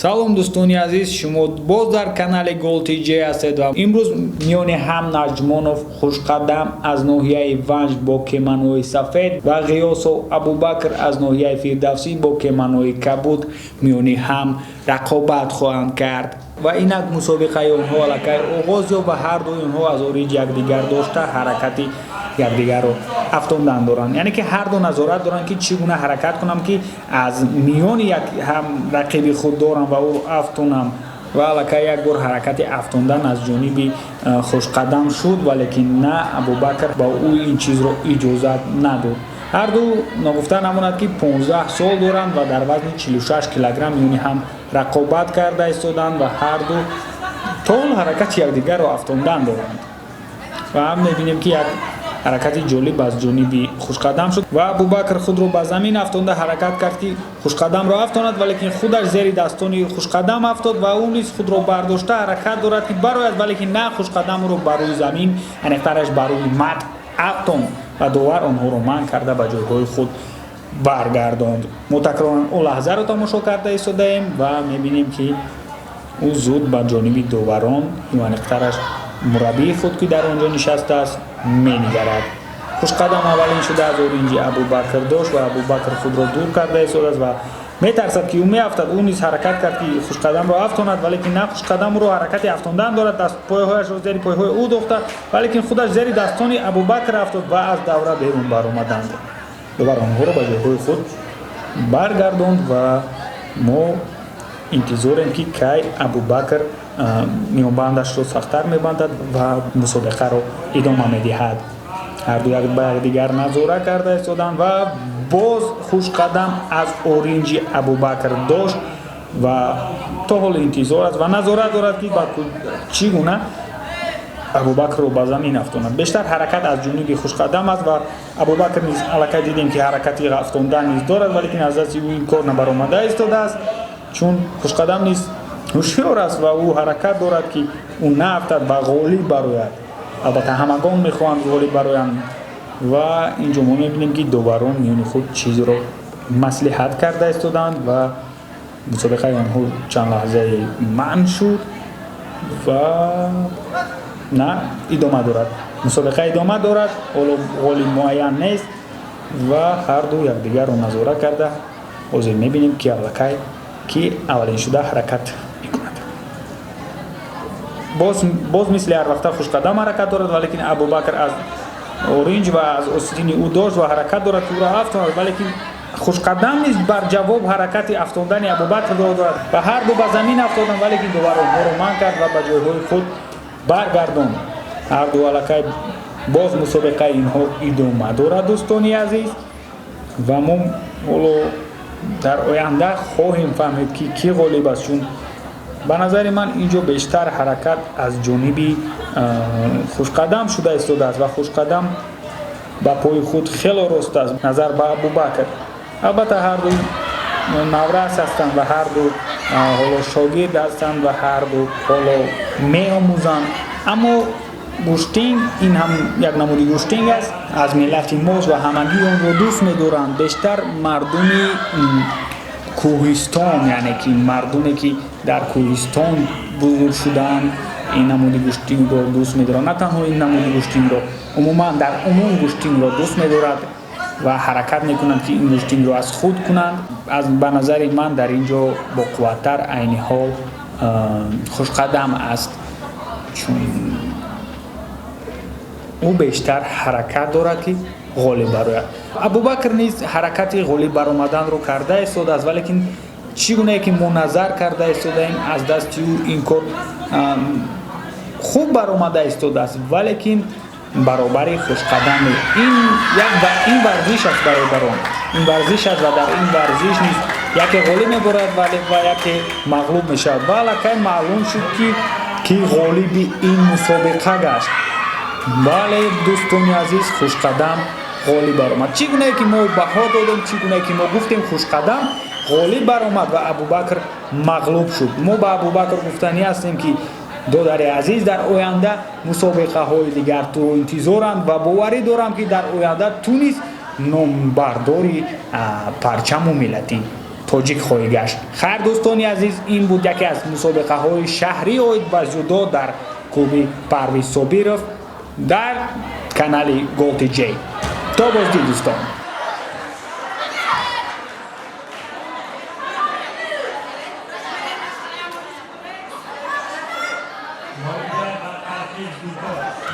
салом дӯстони азиз, шумо боз дар канали Gold TJ ҳастед ва имрӯз миёни ҳам Наҷмонов Хушқадам аз ноҳияи Ванҷ бо кеманои сафед ва Ғиёсов Абубакр аз ноҳияи Фирдавсӣ бо кеманои кабуд миёни ҳам рақобат хоҳанд кард ва инак мусобиқаи онҳо аллакай оғоз ёфт ва ҳардуи онҳо аз ориҷ якдигар дошта ҳаракати якдигарро афтондан доранд, яъне ки ҳарду назорат доранд ки чӣ гуна ҳаракат кунам ки аз миёни як ҳам рақиби худ дорам ва ӯ афтонам ва аллакай як бор ҳаракати афтондан аз ҷониби Хушқадам шуд, вале ки на Абубакр ба ӯ ин чизро иҷозат надод. ҳарду нагуфта намонад ки 15 сол доранд ва дар вазни 46 килограмм миёни ҳам рақобат карда истоданд ва ҳарду то ҳол ҳаракати якдигарро афтондан доранд ва ҳам мебинем ки як ҳаракати ҷолиб аз ҷониби Хушқадам шуд ва Абубакр худро ба замин афтонда ҳаракат кард ки Хушқадамро афтонад, вале ки худаш зери дастони Хушқадам афтод ва ӯ низ худро бардошта ҳаракат дорад ки барояд, вале ки на Хушқадамро ба рӯи замин, яъне тараш ба рӯи мат афтонд ва довар онҳоро манъ карда ба ҷойҳои худ баргардонд. Мо такроран о лаҳзаро тамошо карда истодаем ва мебинем ки ӯ зуд ба ҷониби доварон юаниқтараш мураббии худ ки дар онҷо нишастааст менигарад. Хушқадам аввалин шуда аз оринҷи Абубакр дошт ва Абубакр худро дур карда истодааст ва метарсад ки ӯ меафтад. Ӯ низ ҳаракат кард ки Хушқадамро афтонад, вале ки на Хушқадамро ҳаракати афтондан дорад, пойҳояшро зери пойҳои ӯ дохта, вале ки худаш зери дастони Абубакр афтод ва аз давра берун баромаданд. Довар онҳоро ба ҷойҳои худ баргардонд ва мо интизорем ки кай Абубакр миёнбандашро сахттар мебандад ва мусобиқаро идома медиҳад. ҳарду як ба якдигар назора карда истоданд ва боз Хушқадам аз оринҷи Абубакр дошт ва то ҳол интизор аст ва назорат дорад ки ба чӣ гуна Абубакрро ба замин афтонад. Бештар ҳаракат аз ҷониби Хушқадам аст ва Абубакр низ аллакай дидем ки ҳаракати афтондан низ дорад, вале ки аз дасти ӯ ин кор набаромада истодааст, чун Хушқадам низ ҳушёр аст ва ӯ ҳаракат дорад ки ӯ нафтад ба ғолиб барояд. Албатта ҳамагон мехоҳанд ғолиб бароянд ва инҷо мо мебинем ки доварон миёни худ чизро маслиҳат карда истоданд ва мусобиқаи онҳо чанд лаҳзае манъ шуд ва на идома дорад. Мусобиқа идома дорад, ҳоло ғолиб муайян нест ва ҳарду якдигарро назора карда ҳозир мебинем ки аллакай ки аввалин шуда ҳаракат мекунад. Боз мисли ҳар вақта Хушқадам ҳаракат дорад, вале ки Абубакр аз оринҷ ва аз остини ӯ дошт ва ҳаракат дорад ки ӯро афтонад, вале ки Хушқадам низ бар ҷавоб ҳаракати афтондани Абубакр дорад ва ҳарду ба замин афтоданд, вале ки довар онҳоро манъ кард ва ба ҷойҳои худ баргардонд. ҳарду аллакай боз мусобиқаи инҳо идома дорад дӯстони азиз ва мо ҳоло дар оянда хоҳем фаҳмид ки кӣ ғолиб аст, чун ба назари ман инҷо бештар ҳаракат аз ҷониби Хушқадам шуда истодааст ва Хушқадам ба пои худ хело рост аст назар ба Абубакр. албатта ҳарду наврас ҳастанд ва ҳарду ҳоло шогирд ҳастанд ва ҳарду ҳоло меомӯзанд, аммо гӯштинг ин ҳам як намуди гӯштинг аст аз миллати мост ва ҳамагӣ онро дӯст медоранд. Бештар мардуми кӯҳистон, яъне ки мардуме ки дар кӯҳистон бузург шудаанд ин намуди гӯштингро дӯст медоранд. На танҳо ин намуди гӯштингро, умуман дар умум гӯштингро дӯст медорад ва ҳаракат мекунанд ки ин гӯштингро аз худ кунанд. Ба назари ман дар ин ҷо боқувваттар айни ҳол Хушқадам аст, чун ӯ бештар ҳаракат дорад ки ғолиб барояд. Абубакр низ ҳаракати ғолиб баромаданро карда истодааст, вале ки чӣ гунае ки мо назар карда истодаем аз дасти ӯ ин кор хуб баромада истодааст, вале ки баробари Хушқадам ин варзиш аст бародарон, ин варзиш аст ва дар ин варзиш низ яке ғолиб меборад ва яке мағлуб мешавад ва аллакай маълум шуд ки ғолиби ин мусобиқа гашт. бале дӯстони азиз, Хушқадам ғолиб баромад. Чӣ гунае ки мо баҳо додем, чӣ гунае ки мо гуфтем Хушқадам ғолиб баромад ва Абубакр мағлуб шуд. Мо ба Абубакр гуфтанӣ ҳастем ки додари азиз, дар оянда мусобиқаҳои дигар ту интизоранд ва боварӣ дорам ки дар оянда ту низ номбардори парчаму миллатӣ тоҷик хоҳӣ гашт. хайр дӯстони азиз, ин буд яке аз мусобиқаҳои шаҳрии оид ба ҷудо дар клуби Парвиз Собиров дар канали GolTJ. То боздид дӯстон. Молодец,